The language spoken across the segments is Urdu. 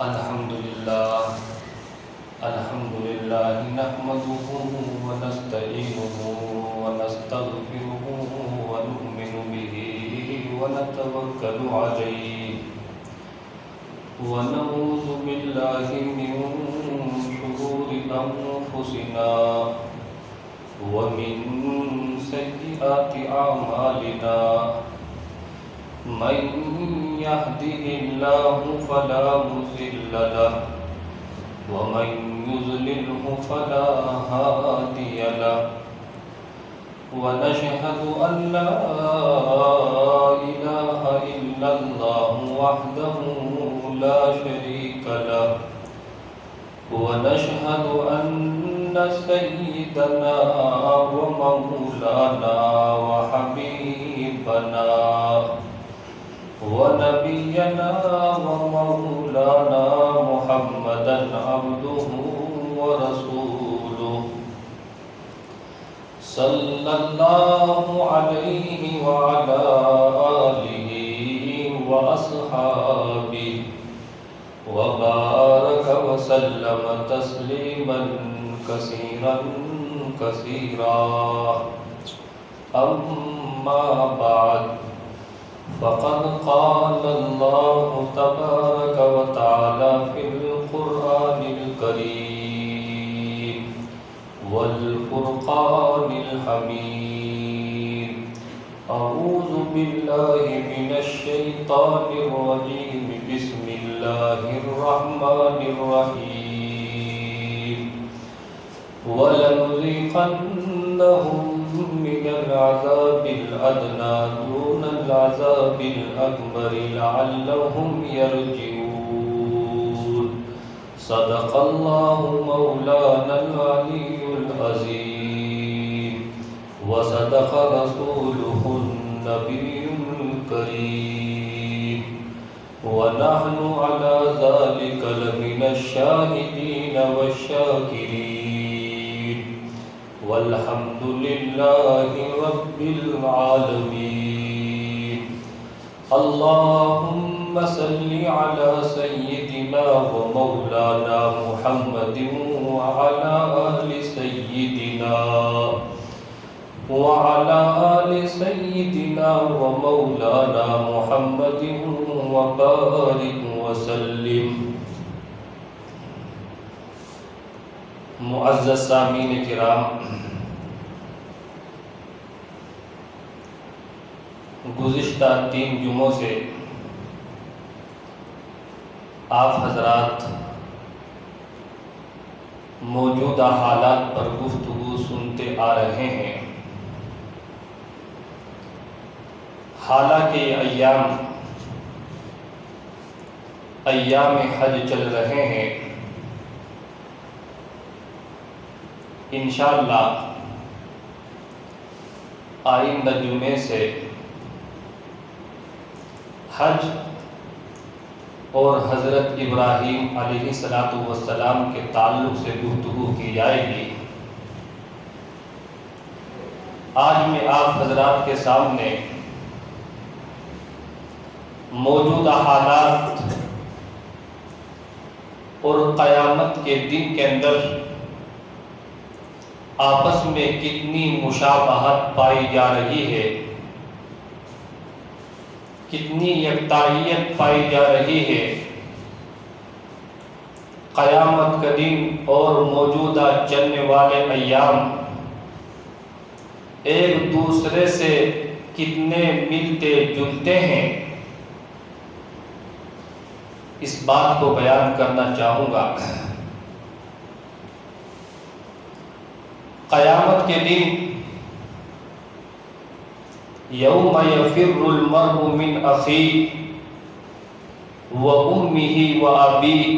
الحمد لله نحمده ونستعينه ونستغفره ونؤمن به ونتوكل عليه ونعوذ بالله من شرور أنفسنا ومن سيئات أعمالنا من يهده الله فلا مضل له ومن يضلله فلا هادي له ونشهد أن لا إله إلا الله وحده لا شريك له ونشهد أن سيدنا ومولانا وحبيبنا ونبينا ومولانا محمدا عبده ورسوله صلى الله عليه وعلى آله وأصحابه وبارك وسلم تسليما كثيرا كثيرا أما بعد فقد قال الله تبارك وتعالى في القرآن الكريم والفرقان الحميد أعوذ بالله من الشيطان الرجيم بسم الله الرحمن الرحيم ولنذيقنهم من العذاب الأدنى دون العذاب الأكبر لعلهم يرجعون صدق الله مولانا العلي العظيم وصدق رسوله النبي الكريم ونحن على ذلك لمن الشاهدين والشاكرين والحمد لله رب العالمين اللهم صل على سيدنا ومولانا محمد وعلى آل سيدنا ومولانا محمد وبارك وسلم. معزز سامعین کرام، گزشتہ 3 جمعوں سے آپ حضرات موجودہ حالات پر گفتگو سنتے آ رہے ہیں. حالانکہ ایام حج چل رہے ہیں، انشاءاللہ آئندہ جمعے سے حج اور حضرت ابراہیم علیہ السلام کے تعلق سے گفتگو کی جائے گی. آج میں آپ حضرات کے سامنے موجودہ حالات اور قیامت کے دن کے اندر آپس میں کتنی مشابہت پائی جا رہی ہے، کتنی یکتائیت پائی جا رہی ہے، قیامت کا دن اور موجودہ چلنے والے ایام ایک دوسرے سے کتنے ملتے جلتے ہیں، اس بات کو بیان کرنا چاہوں گا. قیامت کے دن یوم یفر المرء من اخیہ وامہ وابیہ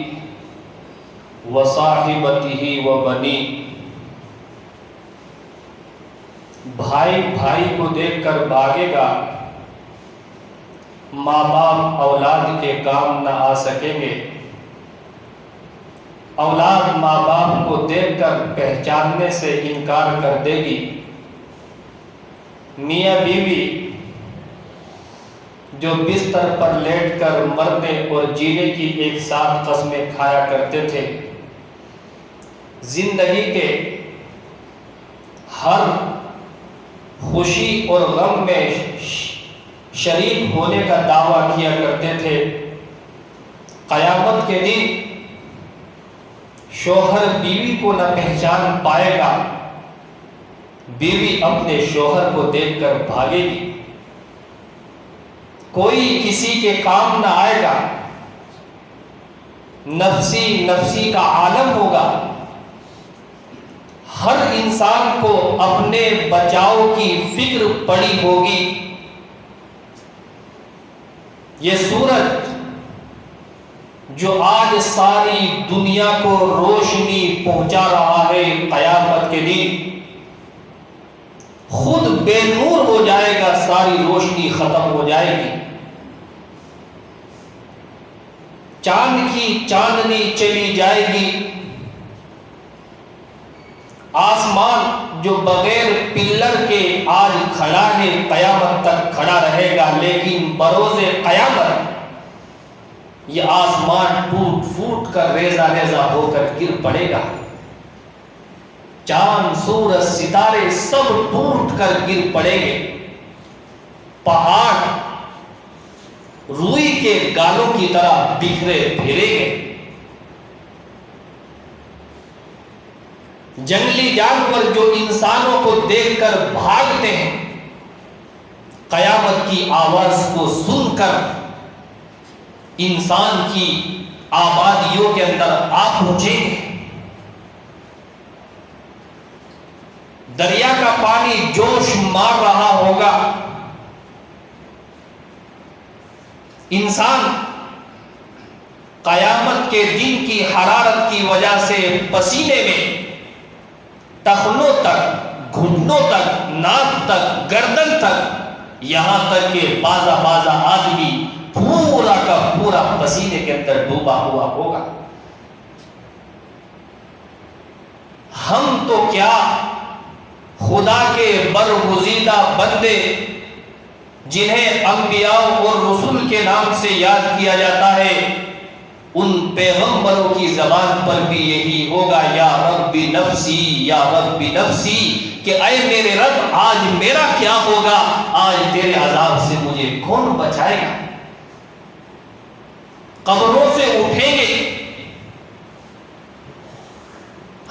وصاحبتہ وبنیہ. بھائی بھائی کو دیکھ کر بھاگے گا، ماں باپ اولاد کے کام نہ آ سکیں گے، اولاد ماں باپ کو دیکھ کر پہچاننے سے انکار کر دے گی. میاں بیوی جو بستر پر لیٹ کر مرنے اور جینے کی ایک ساتھ قسمیں کھایا کرتے تھے، زندگی کے ہر خوشی اور غم میں شریک ہونے کا دعویٰ کیا کرتے تھے، قیامت کے دن شوہر بیوی کو نہ پہچان پائے گا، بیوی اپنے شوہر کو دیکھ کر بھاگے گی، کوئی کسی کے کام نہ آئے گا، نفسی نفسی کا عالم ہوگا، ہر انسان کو اپنے بچاؤ کی فکر پڑی ہوگی۔ یہ سورج جو آج ساری دنیا کو روشنی پہنچا رہا ہے، قیامت کے دن خود بے نور ہو جائے گا، ساری روشنی ختم ہو جائے گی، چاند کی چاندنی چلی جائے گی، آسمان جو بغیر پلر کے آج کھڑا ہے قیامت تک کھڑا رہے گا، لیکن بروز قیامت یہ آسمان ٹوٹ پھوٹ کر ریزہ ریزہ ہو کر گر پڑے گا، چاند سورج ستارے سب ٹوٹ کر گر پڑیں گے، پہاڑ روئی کے گالوں کی طرح بکھرے پھریں گے، جنگلی جانور جو انسانوں کو دیکھ کر بھاگتے ہیں، قیامت کی آواز کو سن کر انسان کی آبادیوں کے اندر آ پہنچیں گے، دریا کا پانی جوش مار رہا ہوگا، انسان قیامت کے دن کی حرارت کی وجہ سے پسینے میں ٹخنوں تک، گھٹنوں تک، ناک تک، گردن تک، یہاں تک کہ بازا آدمی پورا کا پورا پسینے کے اندر ڈوبا ہوا ہوگا۔ ہم تو کیا خدا کے برگزیدہ بندے جنہیں انبیاء اور رسول کے نام سے یاد کیا جاتا ہے، ان پیغمبروں کی زبان پر بھی یہی ہوگا، یا رب نفسی یا رب نفسی، کہ اے میرے رب آج میرا کیا ہوگا، آج تیرے عذاب سے مجھے کون بچائے گا۔ قبروں سے اٹھیں گے،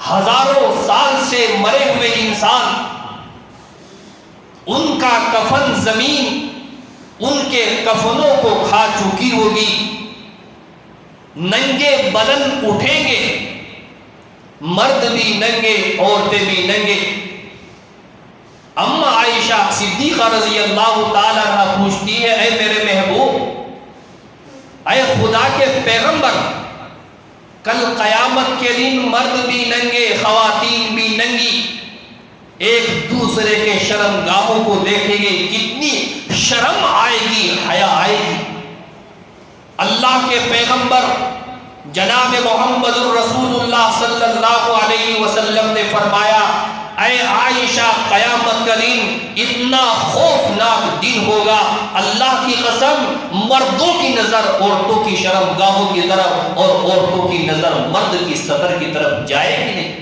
ہزاروں سال سے مرے ہوئے انسان، ان کا کفن زمین ان کے کفنوں کو کھا چکی ہوگی، ننگے بدن اٹھیں گے، مرد بھی ننگے، عورتیں بھی ننگے۔ اما عائشہ صدیقہ رضی اللہ تعالیٰ عنہ پوچھتی ہے، اے میرے محبوب، اے خدا کے پیغمبر، کل قیامت کے دن مرد بھی ننگے، خواتین بھی ننگی، ایک دوسرے کے شرم گاہوں کو دیکھیں گے، کتنی شرم آئے گی، حیا آئے گی۔ اللہ کے پیغمبر جناب محمد الرسول اللہ صلی اللہ علیہ وسلم نے فرمایا، اے عائشہ، قیامت کا دن اتنا خوفناک دن ہوگا، اللہ کی قسم، مردوں کی نظر عورتوں کی شرم گاہوں کی طرف اور عورتوں کی نظر مرد کی صدر کی طرف جائے گی نہیں۔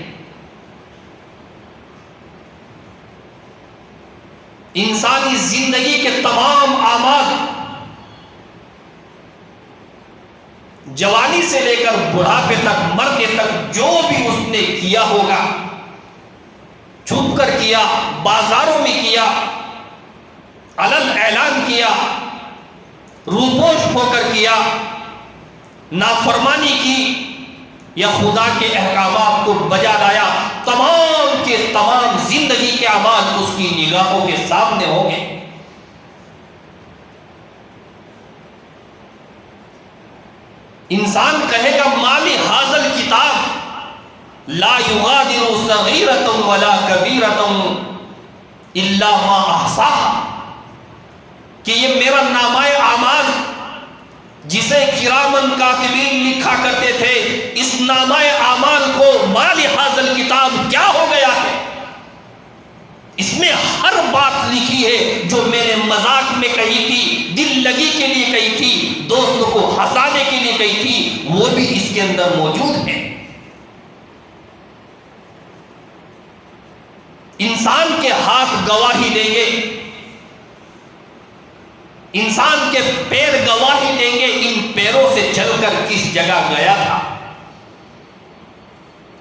انسانی زندگی کے تمام اعمال، جوانی سے لے کر بڑھاپے تک، مرنے تک، جو بھی اس نے کیا ہوگا، چھپ کر کیا، بازاروں میں کیا، علن اعلان کیا، روپوش ہو کر کیا، نافرمانی کی یا خدا کے احکامات کو بجا لایا، تمام کے تمام زندگی کے اعمال اس کی نگاہوں کے سامنے ہوں گے۔ انسان کہے گا، مالی حاضل کتاب لا یغادر صغیرۃ ولا کبیرۃ الا ما احصاها، کہ یہ میرا نامہ اعمال جسے کرامن کاتبین لکھا کرتے تھے، اس نامہ اعمال کو مالی حاضل کتاب کیا ہو گیا ہے، اس میں ہر بات لکھی ہے جو میں نے مذاق میں کہی تھی، دل لگی کے کے اندر موجود ہیں۔ انسان کے ہاتھ گواہی دیں گے، انسان کے پیر گواہی دیں گے ان پیروں سے چل کر کس جگہ گیا تھا۔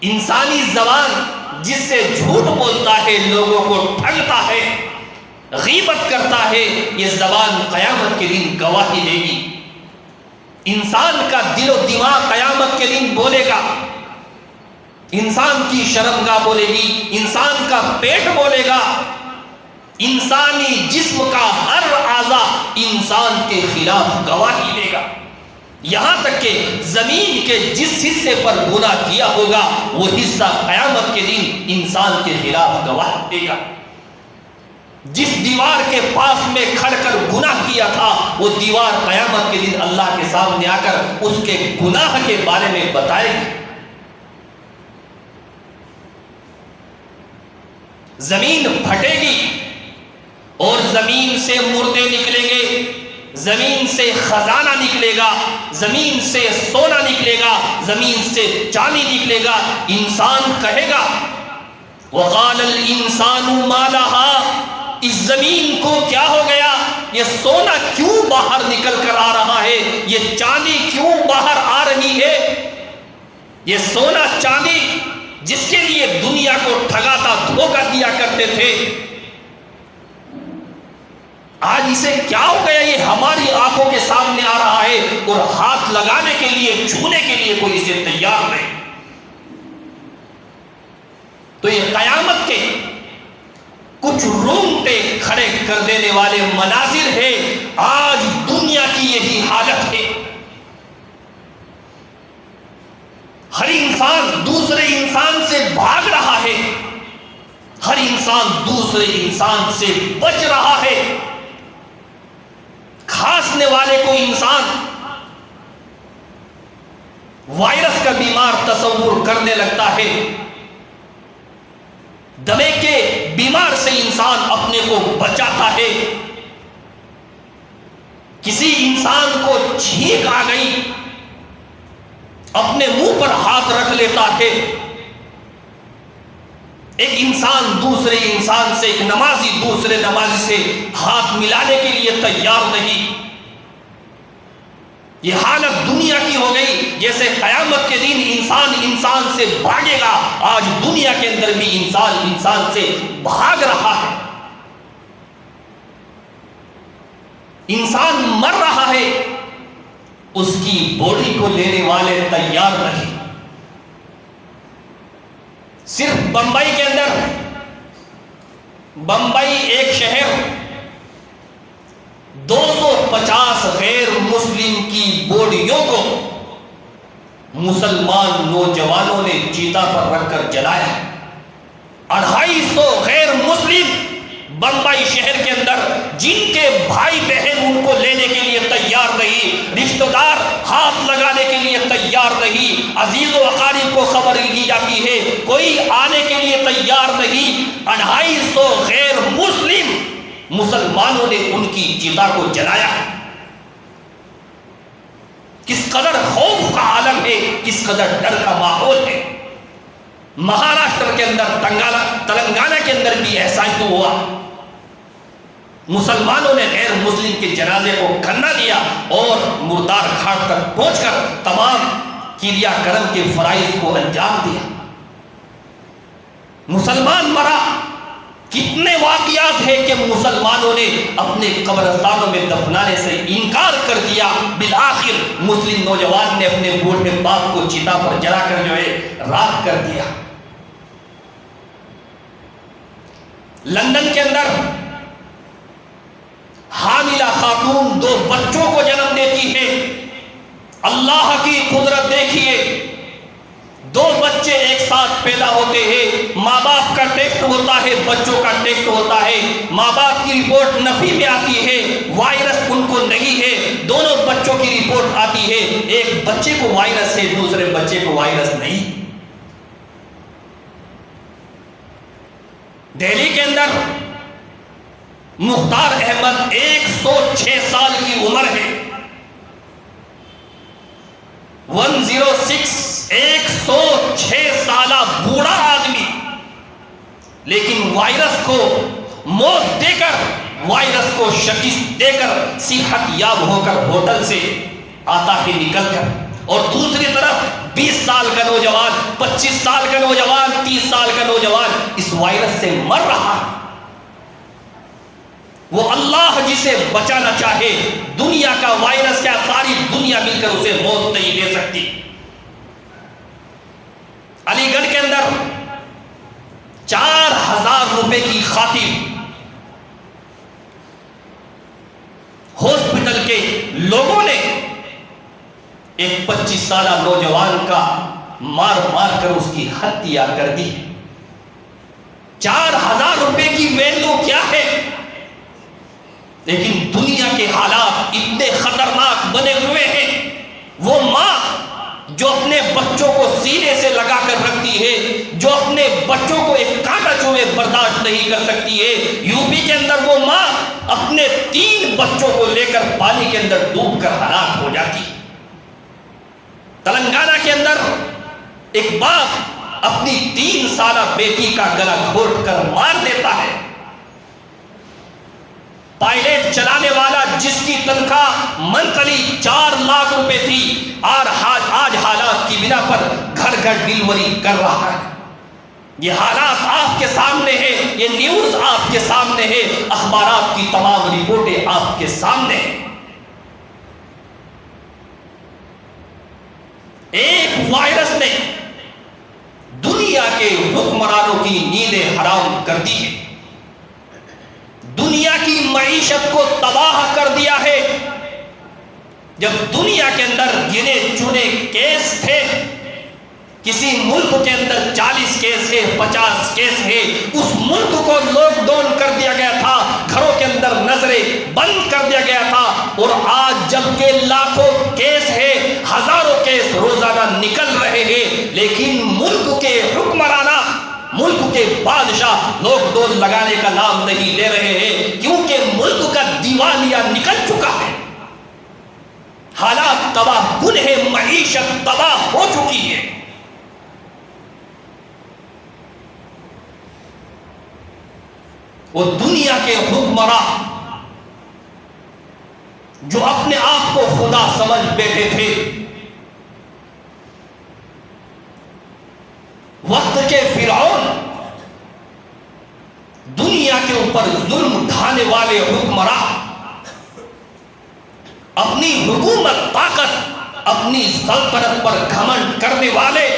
انسانی زبان جس سے جھوٹ بولتا ہے، لوگوں کو ٹھگتا ہے، غیبت کرتا ہے، یہ زبان قیامت کے دن گواہی دے گی۔ انسان کا دل و دماغ قیامت کے دن بولے گا، انسان کی شرمگاہ بولے گی، انسان کا پیٹ بولے گا، انسانی جسم کا ہر اعضا انسان کے خلاف گواہی دے گا، یہاں تک کہ زمین کے جس حصے پر گناہ کیا ہوگا وہ حصہ قیامت کے دن انسان کے خلاف گواہی دے گا۔ جس دیوار کے پاس میں کھڑ کر گناہ کیا تھا وہ دیوار قیامت کے دن اللہ کے سامنے آ کر اس کے گناہ کے بارے میں بتائے گی۔ زمین پھٹے گی اور زمین سے مردے نکلیں گے، زمین سے خزانہ نکلے گا، زمین سے سونا نکلے گا، زمین سے چاندی نکلے گا۔ انسان کہے گا وَقَالَ الْإِنسَانُ مَا لَهَا، اس زمین کو کیا ہو گیا؟ یہ سونا کیوں باہر نکل کر آ رہا ہے؟ یہ چاندی کیوں باہر آ رہی ہے؟ یہ سونا چاندی جس کے لیے دنیا کو ٹھگاتا دھوکہ دیا کرتے تھے، آج اسے کیا ہو گیا؟ یہ ہماری آنکھوں کے سامنے آ رہا ہے اور ہاتھ لگانے کے لیے، چھونے کے لیے کوئی اسے تیار نہیں۔ تو یہ قیامت کے کچھ رونگٹے کھڑے کر دینے والے مناظر ہے۔ آج دنیا کی یہی حالت ہے، ہر انسان دوسرے انسان سے بھاگ رہا ہے، ہر انسان دوسرے انسان سے بچ رہا ہے۔ کھانسنے والے کو انسان وائرس کا بیمار تصور کرنے لگتا ہے، دمے کے بیمار سے انسان اپنے کو بچاتا ہے۔ کسی انسان کو چھینک آ گئی، اپنے منہ پر ہاتھ رکھ لیتا ہے۔ ایک انسان دوسرے انسان سے، ایک نمازی دوسرے نمازی سے ہاتھ ملانے کے لیے تیار نہیں۔ یہ حالت دنیا کی ہو گئی، جیسے قیامت کے دن انسان انسان سے بھاگے گا، آج دنیا کے اندر بھی انسان انسان سے بھاگ رہا ہے۔ انسان مر رہا ہے، اس کی باڈی کو لینے والے تیار نہیں۔ صرف بمبئی کے اندر، بمبئی ایک شہر 250 غیر مسلم کی باڈیوں کو مسلمان نوجوانوں نے چیتا پر رکھ کر جلایا۔ 250 غیر مسلم بمبئی شہر کے اندر، جن کے بھائی بہن ان کو لینے کے لیے تیار نہیں، رشتہ دار ہاتھ لگانے کے لیے تیار نہیں، عزیز و اقارب کو خبر دی جاتی ہے کوئی آنے کے لیے تیار نہیں۔ 250 غیر مسلم مسلمانوں نے ان کی چتا کو جلایا۔ کس قدر خوف کا عالم ہے، کس قدر ڈر کا ماحول ہے۔ مہاراشٹر کے اندر، تلنگانہ کے اندر بھی ایسا ہی ہوا۔ مسلمانوں نے غیر مسلم کے جنازے کو کھنا دیا اور مردار گھاٹ تک پہنچ کر تمام کریا کرم کے فرائض کو انجام دیا۔ مسلمان مرا۔ کتنے واقعات ہیں کہ مسلمانوں نے اپنے قبرستانوں میں دفنانے سے انکار کر دیا، بالآخر مسلم نوجوان نے اپنے بوڑھے باپ کو چتا پر جلا کر جو ہے راکھ کر دیا۔ لندن کے اندر حاملہ خاتون 2 بچوں کو جنم دیتی ہے۔ اللہ کی قدرت دیکھیے، 2 بچے ایک ساتھ پیدا ہوتے ہیں، ماں باپ کا ٹیسٹ ہوتا ہے، بچوں کا ٹیسٹ ہوتا ہے، ماں باپ کی رپورٹ نفی میں آتی ہے، وائرس ان کو نہیں ہے، دونوں بچوں کی رپورٹ آتی ہے، ایک بچے کو وائرس ہے، دوسرے بچے کو وائرس نہیں۔ دہلی کے اندر مختار احمد 106 سال کی عمر ہے، 106 106 سالہ بوڑھا آدمی، لیکن وائرس کو موت دے کر، وائرس کو شکست دے کر صحت یاب ہو کر ہوٹل سے آتا ہے نکل کر، اور دوسری طرف 20 سال کا نوجوان، 25 سال کا نوجوان، 30 سال کا نوجوان اس وائرس سے مر رہا ہے۔ وہ اللہ جسے بچانا چاہے، دنیا کا وائرس کیا ساری دنیا مل کر اسے موت نہیں دے سکتی۔ علی گڑھ کے اندر 4000 روپے کی خاطر ہاسپٹل کے لوگوں نے ایک 25 سالہ نوجوان کا مار مار کر اس کی ہتیا کر دی۔ 4000 روپے کی ویلیو کیا ہے؟ لیکن دنیا کے حالات اتنے خطرناک بنے ہوئے ہیں۔ وہ ماں جو اپنے بچوں کو سینے سے لگا کر رکھتی ہے، جو اپنے بچوں کو ایک کانٹا چوبے برداشت نہیں کر سکتی ہے، یو پی کے اندر وہ ماں اپنے 3 بچوں کو لے کر پانی کے اندر ڈوب کر ہلاک ہو جاتی۔ تلنگانہ کے اندر ایک باپ اپنی 3 سالہ بیٹی کا گلا گھونٹ کر مار دیتا ہے۔ پائلٹ چلانے والا جس کی تنخواہ منتھلی 4 لاکھ روپے تھی، اور آج حالات کی بنا پر گھر گھر ڈیلیوری کر رہا ہے۔ یہ حالات آپ کے سامنے ہیں، یہ نیوز آپ کے سامنے ہے، اخبارات کی تمام رپورٹیں آپ کے سامنے ہیں۔ ایک وائرس نے دنیا کے حکمرانوں کی نیندیں حرام کر دی ہے، دنیا کی معیشت کو تباہ کر دیا ہے۔ جب دنیا کے اندر گنے چنے کیس تھے، کسی ملک کے اندر 40 کیس ہے، 50 کیس ہے، اس ملک کو لاک ڈاؤن کر دیا گیا تھا، گھروں کے اندر نظریں بند کر دیا گیا تھا، اور آج جبکہ لاکھوں کیس ہے، ہزاروں کیس روزانہ نکل رہے ہیں، لیکن ملک کے حکمرانہ، ملک کے بادشاہ لاک ڈاؤن لگانے کا نام نہیں لے رہے ہیں، کیونکہ ملک کا دیوالیہ نکل چکا ہے، حالات تباہ کن ہے، معیشت تباہ ہو چکی ہے۔ وہ دنیا کے حکمراں جو اپنے آپ کو خدا سمجھ بیٹھے تھے، وقت کے فرعون، دنیا کے اوپر ظلم ڈھانے والے حکمراں، اپنی حکومت طاقت، اپنی سلطنت پر گھمنڈ کرنے والے،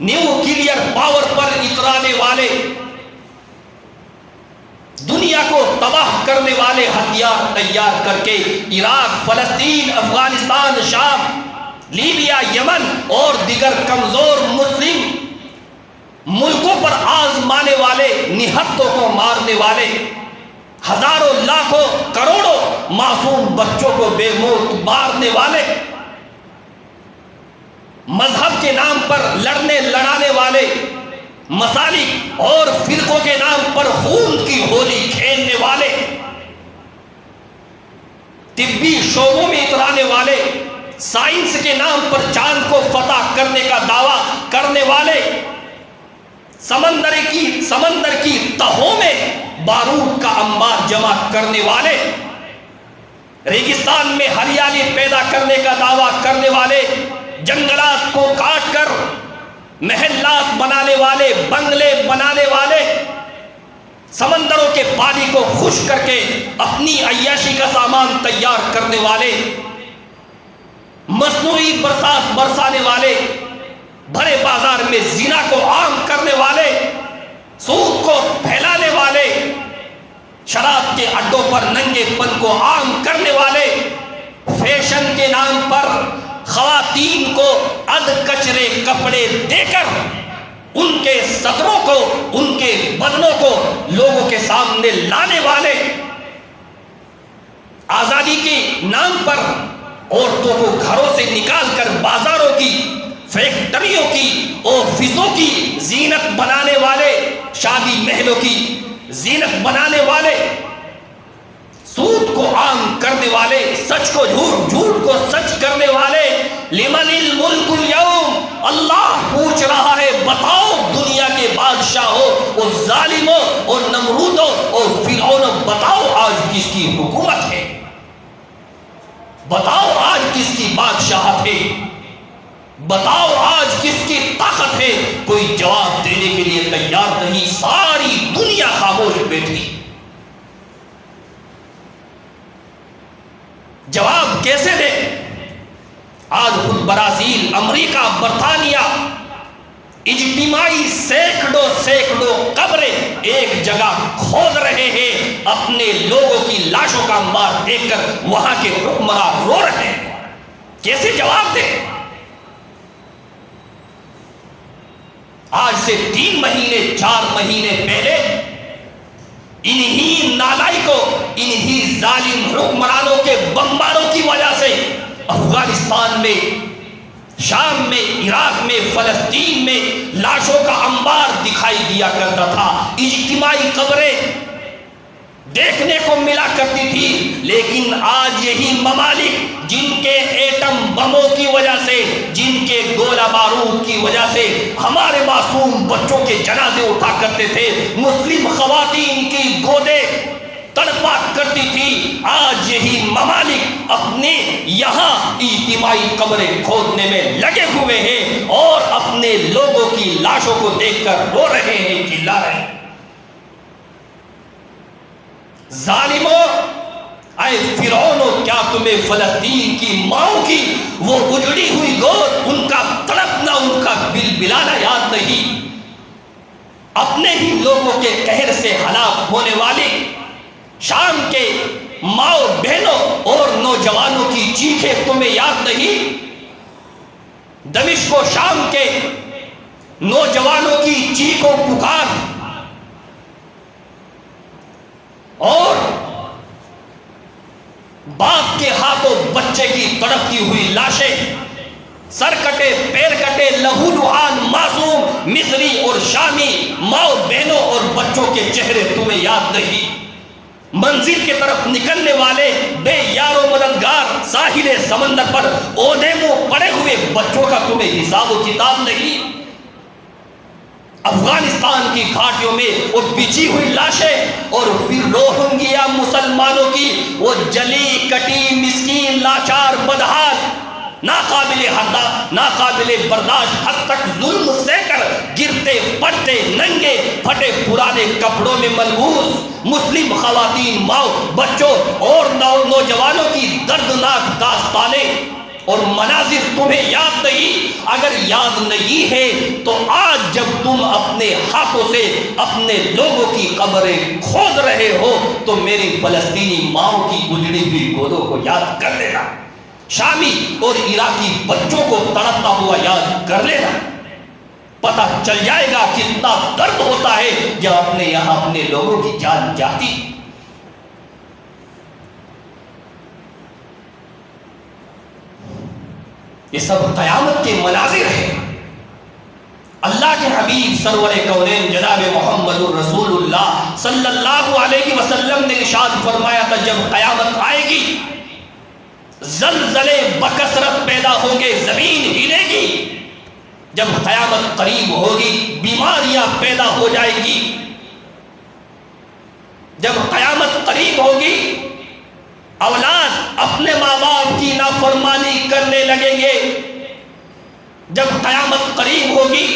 نیوکلیئر پاور پر اترانے والے، دنیا کو تباہ کرنے والے ہتھیار تیار کر کے عراق، فلسطین، افغانستان، شام، لیبیا، یمن اور دیگر کمزور مسلم ملکوں پر آزمانے والے، نہتوں کو مارنے والے، ہزاروں لاکھوں کروڑوں معصوم بچوں کو بے موت مارنے والے، مذہب کے نام پر لڑانے والے، مسالک اور فرقوں کے نام پر خون کی ہولی کھیلنے والے، طبی شعبوں میں اترانے والے، سائنس کے نام پر چاند کو فتح کرنے کا دعویٰ کرنے والے، سمندر کی تہوں میں بارود کا انبار جمع کرنے والے، ریگستان میں ہریالی پیدا کرنے کا دعویٰ کرنے والے، جنگلات کو کاٹ کر محلات بنانے والے، بنگلے بنانے والے، سمندروں کے پانی کو خشک کر کے اپنی عیاشی کا سامان تیار کرنے والے، مصنوعی برسات برسانے والے، بھرے بازار میں زنا کو عام کرنے والے، سود کو پھیلانے والے، شراب کے اڈوں پر ننگے پن کو عام کرنے والے، فیشن کے نام پر خواتین کو اد کچرے کپڑے دے کر ان کے صدروں کو، ان کے بدنوں کو لوگوں کے سامنے لانے والے، آزادی کے نام پر عورتوں کو گھروں سے نکال کر بازاروں کی، فیکٹریوں کی، آفسوں کی زینت بنانے والے، شادی محلوں کی زینت بنانے والے، سود کو عام کرنے والے، سچ کو جھوٹ، جھوٹ کو سچ کرنے والے، لمن الملک اليوم، اللہ پوچھ رہا ہے بتاؤ دنیا کے بادشاہوں اور ظالموں اور نمرودوں اور فرعونوں، بتاؤ آج کس کی حکومت ہے، بتاؤ آج کس کی بادشاہت ہے، بتاؤ آج کس کی طاقت ہے؟ کوئی جواب دینے کے لیے تیار نہیں، ساری دنیا خاموش بیٹھی۔ جواب کیسے دے؟ آج خود برازیل، امریکہ، برطانیہ اجتماعی سینکڑوں قبریں ایک جگہ کھود رہے ہیں، اپنے لوگوں کی لاشوں کا انبار دیکھ کر وہاں کے حکمراں رو رہے ہیں۔ کیسے جواب دے؟ آج سے 3 مہینے 4 مہینے پہلے انہی نالائکوں، انہی ظالم حکمرانوں کے بمباروں کی وجہ سے افغانستان میں، شام میں، عراق میں، فلسطین میں لاشوں کا انبار دکھائی دیا کرتا تھا، اجتماعی قبریں دیکھنے کو ملا کرتی تھی۔ لیکن آج یہی ممالک جن کے ایٹم بموں کی وجہ سے، جن کے گولہ بارود کی وجہ سے ہمارے معصوم بچوں کے جنازے اٹھا کرتے تھے، مسلم خواتین کی گودیں تڑپا کرتی تھی، آج یہی ممالک اپنے یہاں اجتماعی قبریں کھودنے میں لگے ہوئے ہیں اور اپنے لوگوں کی لاشوں کو دیکھ کر رو رہے ہیں، چلا رہے ہیں۔ ظالموں، اے فرعونوں، کیا تمہیں فلسطین کی ماؤں کی وہ اجڑی ہوئی گود، ان کا تڑپنا، ان کا بلبلانا یاد نہیں؟ اپنے ہی لوگوں کے قہر سے ہلاک ہونے والے شام کے ماؤں بہنوں اور نوجوانوں کی چیخیں تمہیں یاد نہیں؟ دمشق و شام کے نوجوانوں کی چیخ و پکار اور باپ کے ہاتھوں بچے کی تڑپتی ہوئی لاشیں، سر کٹے، پیر کٹے، لہو لہان معصوم مصری اور شامی ماؤں بہنوں اور بچوں کے چہرے تمہیں یاد نہیں؟ منزل کی طرف نکلنے والے بے یار و مددگار ساحل سمندر پر اوندے منہ پڑے ہوئے بچوں کا تمہیں حساب و کتاب نہیں؟ افغانستان کی گھاٹیوں میں وہ بچھی ہوئی لاشیں اور پھر روہنگیا مسلمانوں کی وہ جلی کٹی مسکین لاچار بدحال ناقابل ناقابل برداشت حد تک ظلم سہ کر گرتے پڑتے ننگے پھٹے پرانے کپڑوں میں ملبوس مسلم خواتین، ماؤں، بچوں اور نوجوانوں کی دردناک داستانیں اور مناظر تمہیں یاد نہیں؟ اگر یاد نہیں ہے تو آج جب تم اپنے ہاتھوں سے اپنے لوگوں کی قبریں کھود رہے ہو تو میری فلسطینی ماؤں کی اجڑی ہوئی گودوں کو یاد کر لینا، شامی اور عراقی بچوں کو تڑپتا ہوا یاد کر لینا۔ پتہ چل جائے گا کتنا درد ہوتا ہے جب اپنے یہاں اپنے لوگوں کی جان جاتی۔ یہ سب قیامت کے مناظر ہیں۔ اللہ کے حبیب سرور کونین جناب محمد الرسول اللہ صلی اللہ علیہ وسلم نے ارشاد فرمایا تھا، جب قیامت آئے گی زلزلے بکثرت پیدا ہوں گے، زمین ہلے گی، جب قیامت قریب ہوگی بیماریاں پیدا ہو جائے گی، جب قیامت قریب ہوگی اولاد اپنے ماں باپ کی نافرمانی کرنے لگیں گے، جب قیامت قریب ہوگی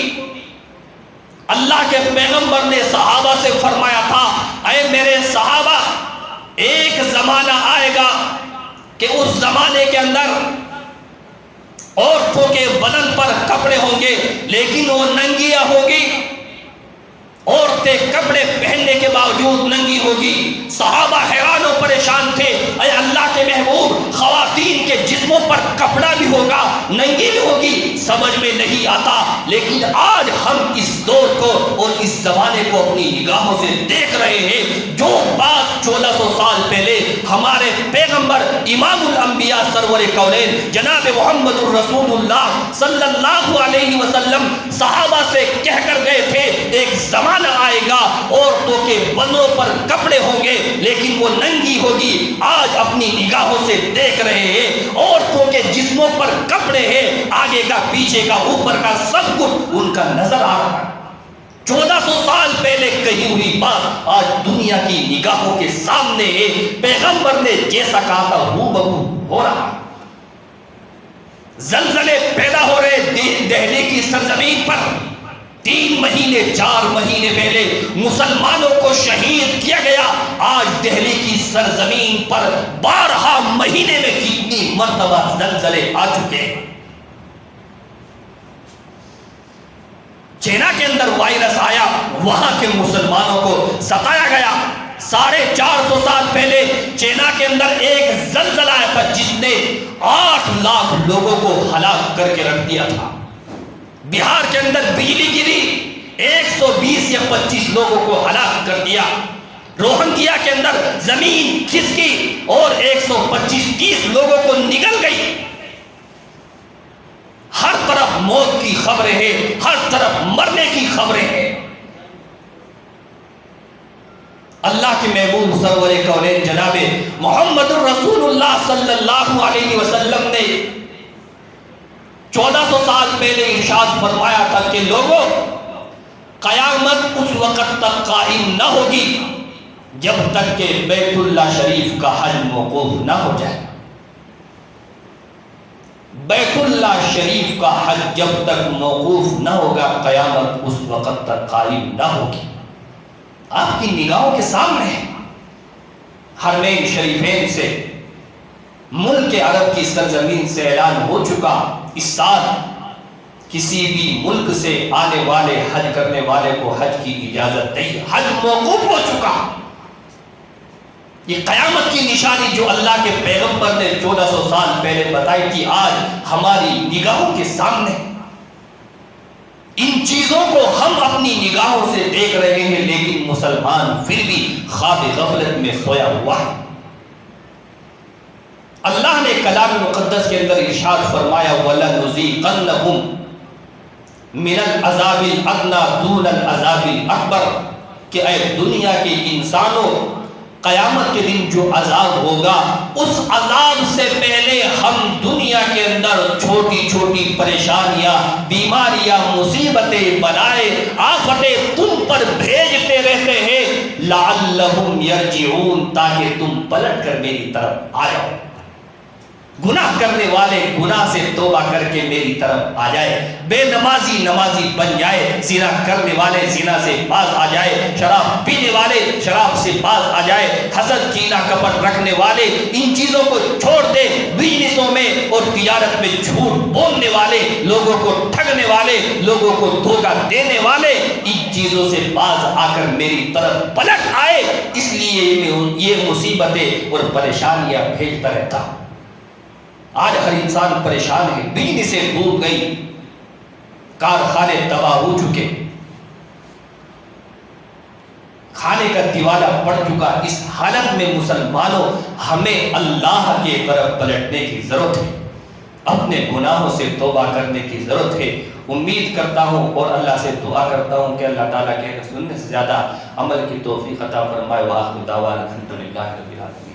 اللہ کے پیغمبر نے صحابہ سے فرمایا تھا، اے میرے صحابہ، ایک زمانہ آئے گا کہ اس زمانے کے اندر عورتوں کے بدن پر کپڑے ہوں گے لیکن وہ ننگیاں ہوگی، عورتیں کپڑے پہننے کے باوجود ننگی ہوگی۔ صحابہ حیران و پریشان تھے، اے اللہ کے محبوب، خواتین کے جسموں پر کپڑا بھی ہوگا، ننگی بھی ہوگی، سمجھ میں نہیں آتا۔ لیکن آج ہم اس دور کو اور اس زمانے کو اپنی نگاہوں سے دیکھ رہے ہیں، جو بات 1400 سال پہلے ہمارے پیغمبر امام الانبیاء سرور کونین جناب محمد الرسول اللہ صلی اللہ علیہ وسلم صحابہ سے کہہ کر گئے تھے، ایک زمانہ آئے گا عورتوں کے بدنوں پر کپڑے ہوں گے لیکن وہ ننگی ہوگی، آج اپنی نگاہوں سے دیکھ رہے ہیں، عورتوں کے جسموں پر کپڑے ہیں، آگے کا پیچھے کا اوپر کا سب کچھ ان کا نظر آ رہا ہے۔ 1400 سال پہلے کہی ہوئی بات آج دنیا کی نگاہوں کے سامنے ہے، پیغمبر نے جیسا کہا تھا ہو بہو ہو رہا۔ زلزلے پیدا ہو رہے دہلی کی سرزمین پر، 3 مہینے 4 مہینے پہلے مسلمانوں کو شہید کیا گیا، آج دہلی کی سرزمین پر 12 مہینے میں کتنی مرتبہ زلزلے آ چکے ہیں۔ چینا کے اندر وائرس آیا، وہاں کے مسلمانوں کو ستایا گیا۔ 450 سال پہلے چینا کے اندر ایک زلزلہ آیا تھا جس نے 8 لاکھ لوگوں کو ہلاک کر کے رکھ دیا تھا۔ بہار کے اندر بجلی گری، 120 یا 25 لوگوں کو ہلاک کر دیا۔ روہنگیا کے اندر زمین کھسکی اور 125-30 لوگوں کو نگل گئی۔ ہر طرف موت کی خبریں ہیں، ہر طرف مرنے کی خبریں ہیں۔ اللہ کے محبوب سرور کونین جناب محمد الرسول اللہ صلی اللہ علیہ وسلم نے 1400 سال پہلے ارشاد فرمایا تھا کہ لوگوں، قیامت اس وقت تک قائم نہ ہوگی جب تک کہ بیت اللہ شریف کا حج موقوف نہ ہو جائے۔ بیت اللہ شریف کا حج جب تک موقوف نہ ہوگا، قیامت اس وقت تک قائم نہ ہوگی۔ آپ کی نگاہوں کے سامنے ہے، حرمین شریفین سے، ملک عرب کی سرزمین سے اعلان ہو چکا، اس سال کسی بھی ملک سے آنے والے حج کرنے والے کو حج کی اجازت نہیں، حج موقوف ہو چکا۔ یہ قیامت کی نشانی جو اللہ کے پیغمبر نے 1400 سال پہلے بتائی تھی، آج ہماری نگاہوں کے سامنے۔ ان چیزوں کو ہم اپنی نگاہوں سے دیکھ رہے ہیں، لیکن مسلمان پھر بھی خواب غفلت میں سویا ہوا ہے۔ اللہ نے کلام مقدس کے اندر ارشاد فرمایا وَلَنُذِيقَنَّهُمْ مِنَ الْعَذَابِ الْأَدْنَىٰ دُونَ الْعَذَابِ الْأَكْبَرِ کہ اے دنیا کے انسانوں، قیامت کے دن جو عذاب ہوگا، اس عذاب سے پہلے ہم دنیا کے اندر چھوٹی چھوٹی پریشانیاں، بیماریاں، مصیبتیں، بلائیں، آفتیں تم پر بھیجتے رہتے ہیں لعلہم یرجعون، تاکہ تم پلٹ کر میری طرف آ جاؤ۔ گناہ کرنے والے گناہ سے توبہ کر کے میری طرف آ جائے، بے نمازی نمازی بن جائے، زنا کرنے والے زنا سے باز آ جائے، شراب پینے والے شراب سے باز آ جائے، حسد کینہ کپٹ رکھنے والے ان چیزوں کو چھوڑ دے، بزنسوں میں اور تجارت میں جھوٹ بولنے والے، لوگوں کو ٹھگنے والے، لوگوں کو دھوکہ دینے والے ان چیزوں سے باز آ کر میری طرف پلٹ آئے، اس لیے یہ مصیبتیں اور پریشانیاں بھیجتا رہتا ہوں۔ آج ہر انسان پریشان ہے، بجلی سے ڈوب گئی، کارخانے تباہ ہو چکے، کھانے کا دیوالہ پڑ چکا۔ اس حالت میں مسلمانوں، ہمیں اللہ کے طرف پلٹنے کی ضرورت ہے، اپنے گناہوں سے توبہ کرنے کی ضرورت ہے۔ امید کرتا ہوں اور اللہ سے دعا کرتا ہوں کہ اللہ تعالیٰ کے سننے سے زیادہ عمل کی توفیق عطا فرمائے۔ وآخر دعوانا الحمدللہ رب العالمین۔